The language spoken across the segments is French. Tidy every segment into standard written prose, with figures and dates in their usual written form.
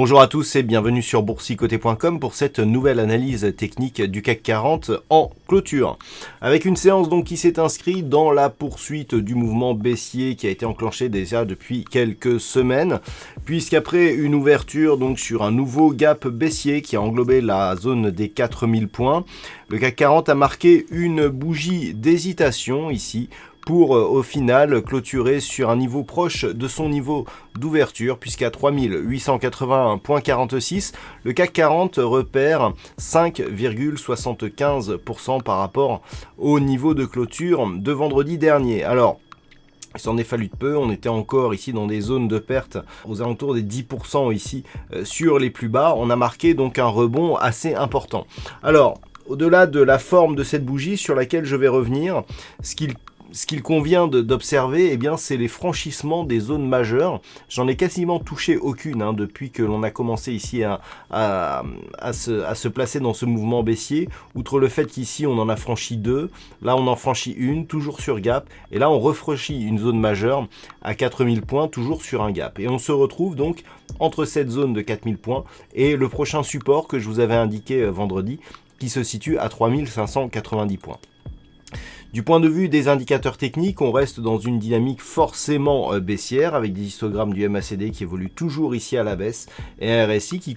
Bonjour à tous et bienvenue sur boursicoté.com pour cette nouvelle analyse technique du CAC 40 en clôture. Avec une séance donc qui s'est inscrite dans la poursuite du mouvement baissier qui a été enclenché déjà depuis quelques semaines, puisqu'après une ouverture donc sur un nouveau gap baissier qui a englobé la zone des 4000 points, le CAC 40 a marqué une bougie d'hésitation ici, pour au final clôturer sur un niveau proche de son niveau d'ouverture, puisqu'à 3881,46, le CAC 40 repère 5,75% par rapport au niveau de clôture de vendredi dernier. Alors, il s'en est fallu de peu, on était encore ici dans des zones de perte aux alentours des 10% ici sur les plus bas. On a marqué donc un rebond assez important. Alors, au-delà de la forme de cette bougie sur laquelle je vais revenir, ce qu'il convient d'observer, eh bien, c'est les franchissements des zones majeures. J'en ai quasiment touché aucune depuis que l'on a commencé ici à se placer dans ce mouvement baissier. Outre le fait qu'ici, on en a franchi deux. Là, on en franchit une, toujours sur gap. Et là, on refranchit une zone majeure à 4000 points, toujours sur un gap. Et on se retrouve donc entre cette zone de 4000 points et le prochain support que je vous avais indiqué vendredi, qui se situe à 3590 points. Du point de vue des indicateurs techniques, on reste dans une dynamique forcément baissière avec des histogrammes du MACD qui évoluent toujours ici à la baisse et un RSI qui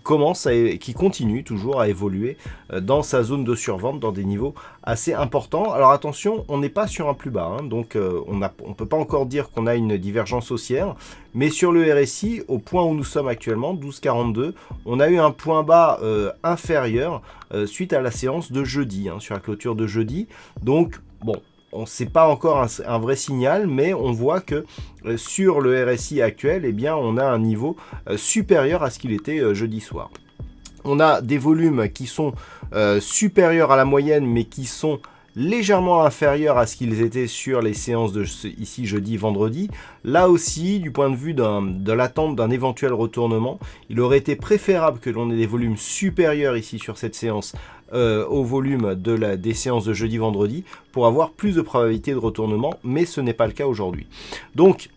continue toujours à évoluer dans sa zone de survente dans des niveaux assez importants. Alors attention, on n'est pas sur un plus bas, donc on ne peut pas encore dire qu'on a une divergence haussière, mais sur le RSI, au point où nous sommes actuellement, 12,42, on a eu un point bas inférieur suite à la séance de jeudi, sur la clôture de jeudi. Donc bon, on sait pas encore un vrai signal, mais on voit que sur le RSI actuel, eh bien, on a un niveau supérieur à ce qu'il était jeudi soir. On a des volumes qui sont supérieurs à la moyenne, mais qui sont légèrement inférieurs à ce qu'ils étaient sur les séances de ici jeudi, vendredi. Là aussi, du point de vue de l'attente d'un éventuel retournement, il aurait été préférable que l'on ait des volumes supérieurs ici sur cette séance au volume des séances de jeudi, vendredi, pour avoir plus de probabilité de retournement, mais ce n'est pas le cas aujourd'hui. Donc,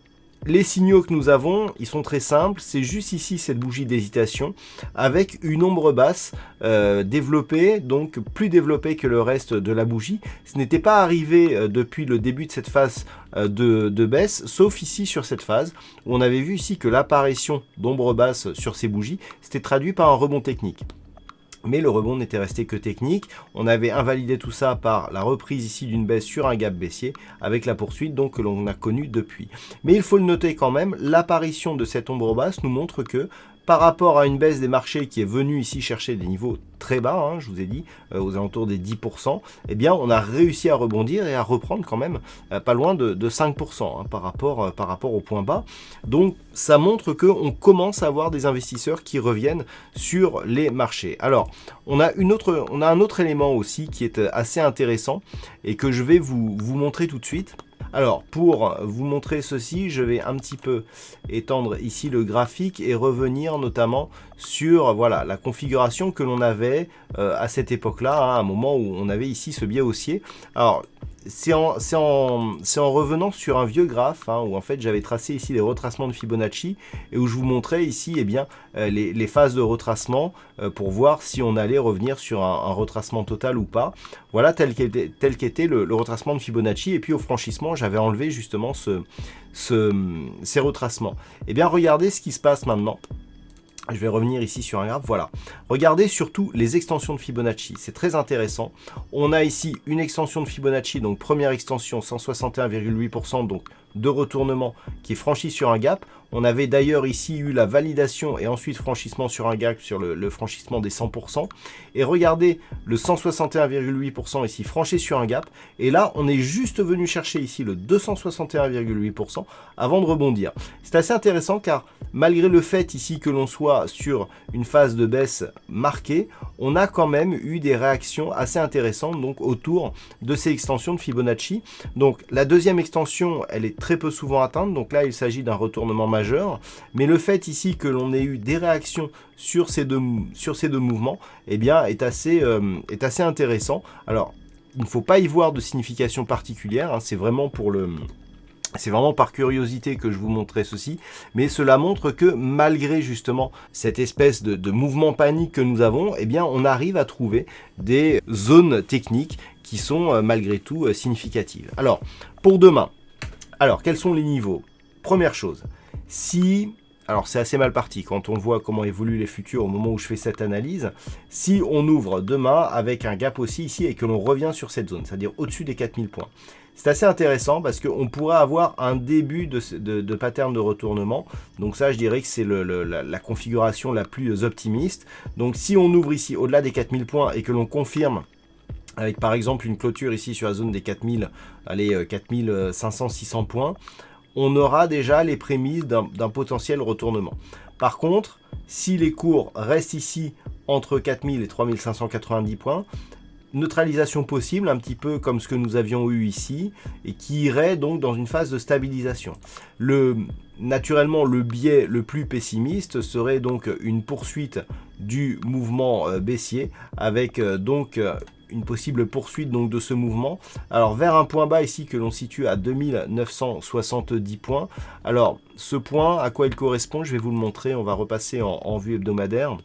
les signaux que nous avons, ils sont très simples, c'est juste ici cette bougie d'hésitation avec une ombre basse développée, donc plus développée que le reste de la bougie. Ce n'était pas arrivé depuis le début de cette phase de baisse, sauf ici sur cette phase où on avait vu ici que l'apparition d'ombre basse sur ces bougies, c'était traduit par un rebond technique. Mais le rebond n'était resté que technique. On avait invalidé tout ça par la reprise ici d'une baisse sur un gap baissier avec la poursuite donc que l'on a connue depuis. Mais il faut le noter quand même, l'apparition de cette ombre basse nous montre que par rapport à une baisse des marchés qui est venue ici chercher des niveaux très bas, je vous ai dit, aux alentours des 10%, eh bien on a réussi à rebondir et à reprendre quand même pas loin de 5% par rapport au point bas. Donc ça montre qu'on commence à avoir des investisseurs qui reviennent sur les marchés. Alors, on a un autre élément aussi qui est assez intéressant et que je vais vous montrer tout de suite. Alors, pour vous montrer ceci, je vais un petit peu étendre ici le graphique et revenir notamment sur la configuration que l'on avait à cette époque-là, à un moment où on avait ici ce biais haussier. Alors, c'est en revenant sur un vieux graphe où en fait j'avais tracé ici les retracements de Fibonacci et où je vous montrais ici les phases de retracement pour voir si on allait revenir sur un retracement total ou pas. Voilà tel qu'était le retracement de Fibonacci, et puis au franchissement j'avais enlevé justement ces retracements. Et bien regardez ce qui se passe maintenant. Je vais revenir ici sur un graphe, voilà. Regardez surtout les extensions de Fibonacci, c'est très intéressant. On a ici une extension de Fibonacci, donc première extension, 161,8%, donc de retournement qui est franchi sur un gap. On avait d'ailleurs ici eu la validation et ensuite franchissement sur un gap sur le franchissement des 100%. Et regardez le 161,8% ici franchi sur un gap. Et là, on est juste venu chercher ici le 261,8% avant de rebondir. C'est assez intéressant car malgré le fait ici que l'on soit sur une phase de baisse marquée, on a quand même eu des réactions assez intéressantes donc autour de ces extensions de Fibonacci. Donc la deuxième extension, elle est très peu souvent atteinte, donc là il s'agit d'un retournement majeur, mais le fait ici que l'on ait eu des réactions sur ces deux mouvements, eh bien est assez intéressant. Alors il ne faut pas y voir de signification particulière, c'est vraiment pour le C'est vraiment par curiosité que je vous montrais ceci, mais cela montre que malgré justement cette espèce de mouvement panique que nous avons, eh bien on arrive à trouver des zones techniques qui sont malgré tout significatives. Alors, pour demain, alors quels sont les niveaux? Première chose, alors c'est assez mal parti quand on voit comment évoluent les futurs au moment où je fais cette analyse, si on ouvre demain avec un gap aussi ici et que l'on revient sur cette zone, c'est-à-dire au-dessus des 4000 points. C'est assez intéressant parce qu'on pourrait avoir un début de pattern de retournement. Donc ça, je dirais que c'est la configuration la plus optimiste. Donc si on ouvre ici au-delà des 4000 points et que l'on confirme avec par exemple une clôture ici sur la zone des 4000, allez, 4500-600 points, on aura déjà les prémices d'un potentiel retournement. Par contre, si les cours restent ici entre 4000 et 3590 points, neutralisation possible, un petit peu comme ce que nous avions eu ici, et qui irait donc dans une phase de stabilisation. Naturellement, le biais le plus pessimiste serait donc une poursuite du mouvement baissier, avec donc une possible poursuite donc de ce mouvement. Alors vers un point bas ici que l'on situe à 2970 points. Alors ce point, à quoi il correspond, je vais vous le montrer, on va repasser en vue hebdomadaire.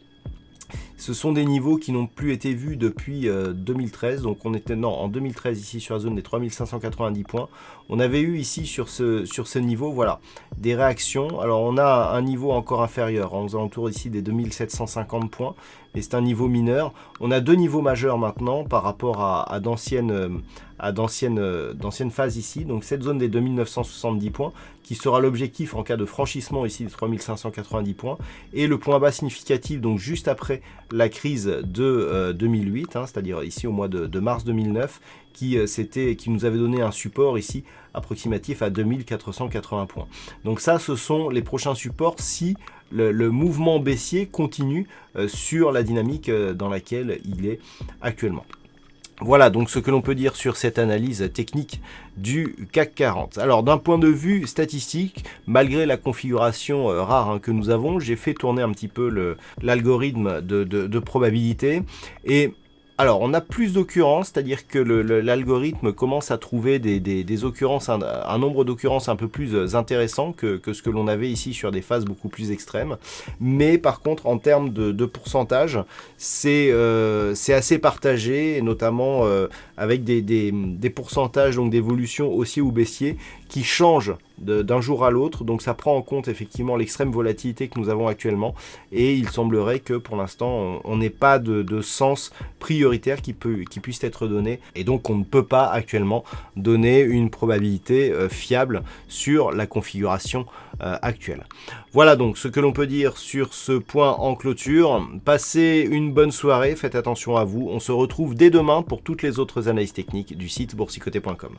Ce sont des niveaux qui n'ont plus été vus depuis 2013, donc on était en 2013 ici sur la zone des 3590 points. On avait eu ici sur ce niveau, voilà, des réactions. Alors on a un niveau encore inférieur, aux alentours ici des 2750 points, mais c'est un niveau mineur. On a deux niveaux majeurs maintenant par rapport à d'anciennes phases ici, donc cette zone des 2970 points qui sera l'objectif en cas de franchissement ici des 3590 points, et le point bas significatif donc juste après la crise de 2008, c'est-à-dire ici au mois de mars 2009, qui nous avait donné un support ici approximatif à 2480 points. Donc ça, ce sont les prochains supports si le mouvement baissier continue sur la dynamique dans laquelle il est actuellement. Voilà donc ce que l'on peut dire sur cette analyse technique du CAC 40. Alors d'un point de vue statistique, malgré la configuration rare que nous avons, j'ai fait tourner un petit peu l'algorithme de probabilité, et alors on a plus d'occurrences, c'est-à-dire que l'algorithme commence à trouver des occurrences, un nombre d'occurrences un peu plus intéressant que ce que l'on avait ici sur des phases beaucoup plus extrêmes. Mais par contre en termes de pourcentage, c'est assez partagé, et notamment avec des pourcentages d'évolution haussier ou baissier qui changent d'un jour à l'autre. Donc ça prend en compte effectivement l'extrême volatilité que nous avons actuellement, et il semblerait que pour l'instant on n'ait pas de sens prioritaire qui puisse être donné, et donc on ne peut pas actuellement donner une probabilité fiable sur la configuration actuelle. Voilà donc ce que l'on peut dire sur ce point en clôture. Passez une bonne soirée, faites attention à vous, on se retrouve dès demain pour toutes les autres analyses techniques du site boursicoté.com.